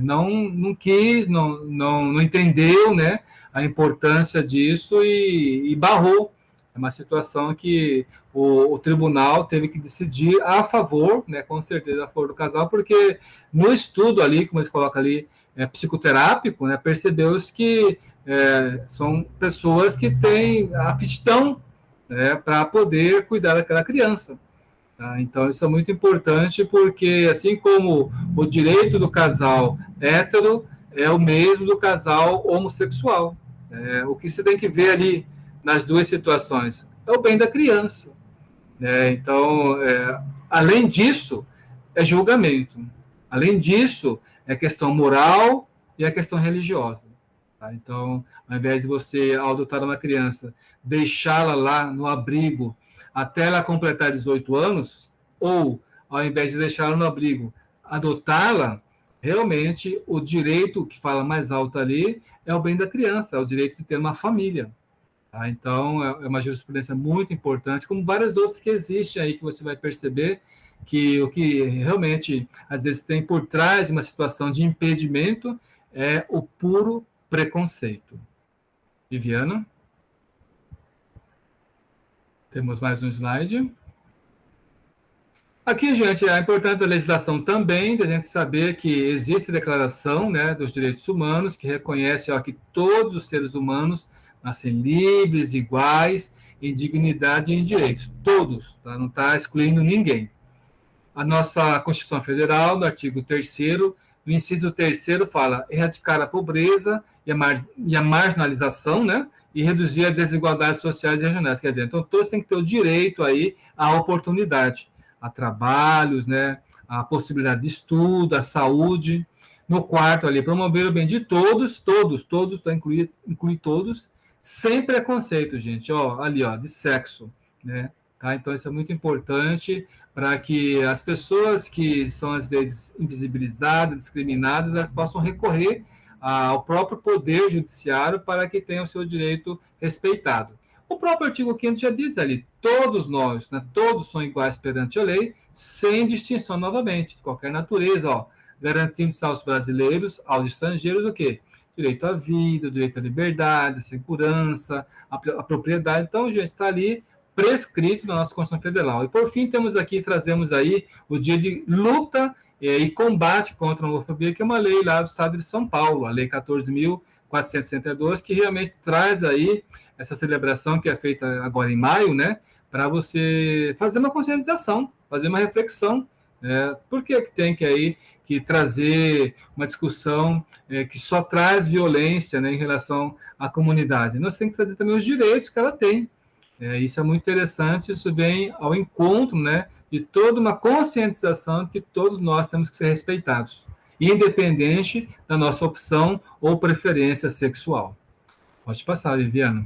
não quis, não entendeu, né, a importância disso e barrou. É uma situação que o tribunal teve que decidir a favor, né, com certeza a favor do casal, porque no estudo ali, como eles colocam ali, psicoterápico, né, percebeu-se que são pessoas que têm aptidão, né, para poder cuidar daquela criança. Tá? Então, isso é muito importante, porque assim como o direito do casal hétero é o mesmo do casal homossexual. O que você tem que ver ali nas duas situações é o bem da criança. Então, além disso, é julgamento. Além disso, é questão moral e a questão religiosa. Tá? Então, ao invés de você, ao adotar uma criança, deixá-la lá no abrigo até ela completar 18 anos, ou, ao invés de deixá-la no abrigo, adotá-la, realmente o direito que fala mais alto ali é o bem da criança, é o direito de ter uma família. Tá? Então, é uma jurisprudência muito importante, como várias outras que existem aí, que você vai perceber que o que realmente, às vezes, tem por trás de uma situação de impedimento é o puro preconceito. Viviana? Temos mais um slide. Aqui, gente, é importante a legislação também, da gente saber que existe a Declaração, né, dos Direitos Humanos, que reconhece que todos os seres humanos nascem livres, iguais, em dignidade e em direitos. Todos, tá? Não está excluindo ninguém. A nossa Constituição Federal, no artigo 3º, no inciso 3º, fala erradicar a pobreza e a marginalização, né, e reduzir as desigualdades sociais e regionais. Quer dizer, então todos têm que ter o direito aí à oportunidade, a trabalhos, né, a possibilidade de estudo, a saúde. No quarto ali, promover o bem de todos, tá? Incluir todos, sem preconceito, gente, ali, de sexo, né? Tá? Então, isso é muito importante para que as pessoas que são, às vezes, invisibilizadas, discriminadas, elas possam recorrer ao próprio poder judiciário para que tenham o seu direito respeitado. O próprio artigo 5º já diz ali, todos nós, né, todos são iguais perante a lei, sem distinção novamente, de qualquer natureza, garantindo aos brasileiros, aos estrangeiros, o quê? Direito à vida, direito à liberdade, à segurança, à propriedade. Então, gente, está ali prescrito na nossa Constituição Federal. E, por fim, trazemos aí o dia de luta e combate contra a homofobia, que é uma lei lá do Estado de São Paulo, a Lei 14.462, que realmente traz aí essa celebração que é feita agora em maio, né, para você fazer uma conscientização, fazer uma reflexão, por que tem que trazer uma discussão que só traz violência, né, em relação à comunidade. Nós temos que trazer também os direitos que ela tem. Isso é muito interessante, isso vem ao encontro, né, de toda uma conscientização de que todos nós temos que ser respeitados, independente da nossa opção ou preferência sexual. Pode passar, Viviana.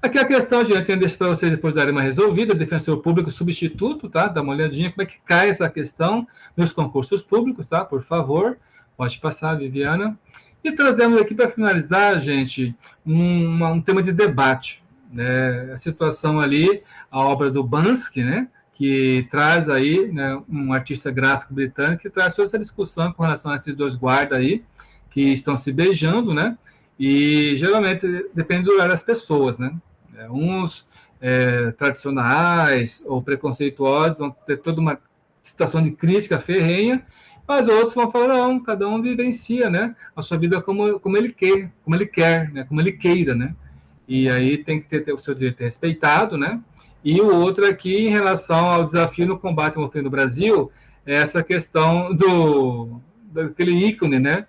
Aqui a questão, gente, eu deixo para vocês depois darem uma resolvida, defensor público substituto, tá? Dá uma olhadinha como é que cai essa questão nos concursos públicos, tá? Por favor, pode passar, Viviana. E trazemos aqui para finalizar, gente, um tema de debate, né? A situação ali, a obra do Bansky, né? Que traz aí, né, um artista gráfico britânico que traz toda essa discussão com relação a esses dois guardas aí, que estão se beijando, né? E geralmente depende do lugar das pessoas, né? Uns tradicionais ou preconceituosos vão ter toda uma situação de crítica ferrenha, mas outros vão falar, não, cada um vivencia, né, a sua vida como ele quer, né, como ele queira, né? E aí tem que ter o seu direito respeitado, né? E o outro aqui, em relação ao desafio no combate ao homofobia no Brasil, é essa questão daquele ícone, né?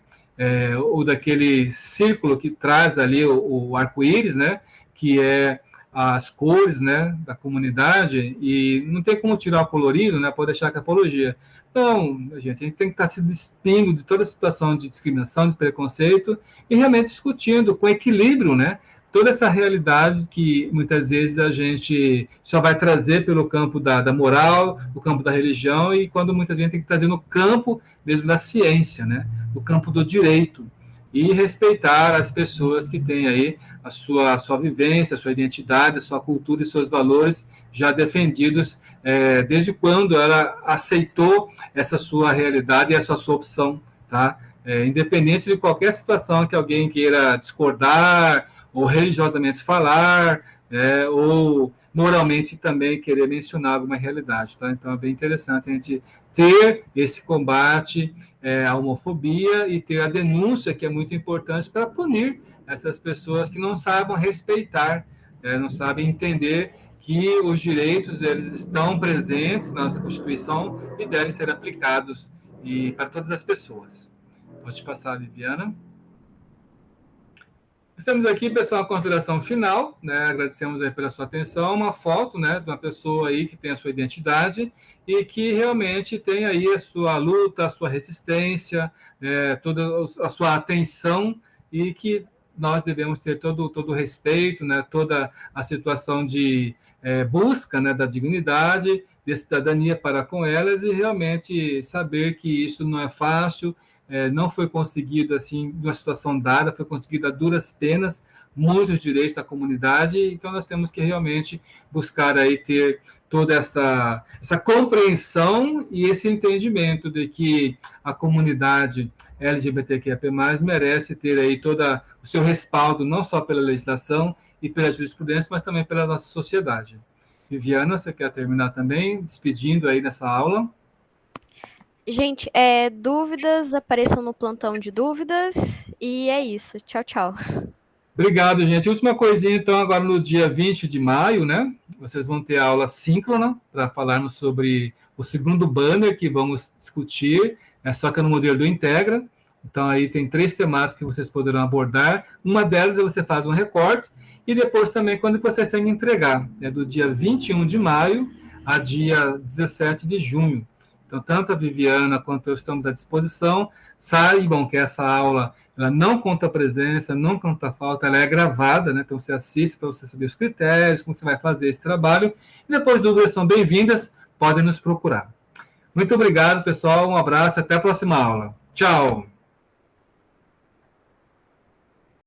Ou daquele círculo que traz ali o arco-íris, né? Que é as cores, né, da comunidade, e não tem como tirar o colorido, né? Pode deixar que é apologia. Não, gente, a gente tem que estar se despindo de toda a situação de discriminação, de preconceito, e realmente discutindo com equilíbrio, né? Toda essa realidade que muitas vezes a gente só vai trazer pelo campo da moral, do campo da religião, e quando muitas vezes tem que trazer no campo mesmo da ciência, né? No campo do direito. E respeitar as pessoas que têm aí a sua vivência, a sua identidade, a sua cultura e seus valores já defendidos desde quando ela aceitou essa sua realidade e essa sua opção, tá? Independente de qualquer situação que alguém queira discordar ou religiosamente falar, ou moralmente também querer mencionar alguma realidade, tá? Então é bem interessante a gente ter esse combate à homofobia e ter a denúncia, que é muito importante para punir essas pessoas que não sabem respeitar, não sabem entender que os direitos eles estão presentes na nossa Constituição e devem ser aplicados para todas as pessoas. Pode passar, Viviana. Estamos aqui, pessoal, a consideração final, né? Agradecemos aí pela sua atenção, uma foto, né, de uma pessoa aí que tem a sua identidade e que realmente tem aí a sua luta, a sua resistência, toda a sua atenção, e que nós devemos ter todo o respeito, né, toda a situação de busca, né, da dignidade, de cidadania para com elas, e realmente saber que isso não é fácil, não foi conseguido assim, numa situação dada, foi conseguido a duras penas, muitos direitos da comunidade, então nós temos que realmente buscar aí ter toda essa compreensão e esse entendimento de que a comunidade LGBTQIA+, merece ter aí todo o seu respaldo, não só pela legislação e pela jurisprudência, mas também pela nossa sociedade. Viviana, você quer terminar também, despedindo aí nessa aula? Gente, dúvidas, apareçam no plantão de dúvidas, e é isso. Tchau, tchau. Obrigado, gente. Última coisinha, então, agora no dia 20 de maio, né? Vocês vão ter aula síncrona para falarmos sobre o segundo banner que vamos discutir, só que é no modelo do Integra. Então, aí tem 3 temáticas que vocês poderão abordar. Uma delas é você faz um recorte, e depois também quando vocês têm que entregar, do dia 21 de maio a dia 17 de junho. Então, tanto a Viviana quanto eu estamos à disposição. Saibam que essa aula ela não conta presença, não conta falta, ela é gravada, né? Então você assiste para você saber os critérios, como você vai fazer esse trabalho. E depois dúvidas são bem-vindas, podem nos procurar. Muito obrigado, pessoal. Um abraço, até a próxima aula. Tchau!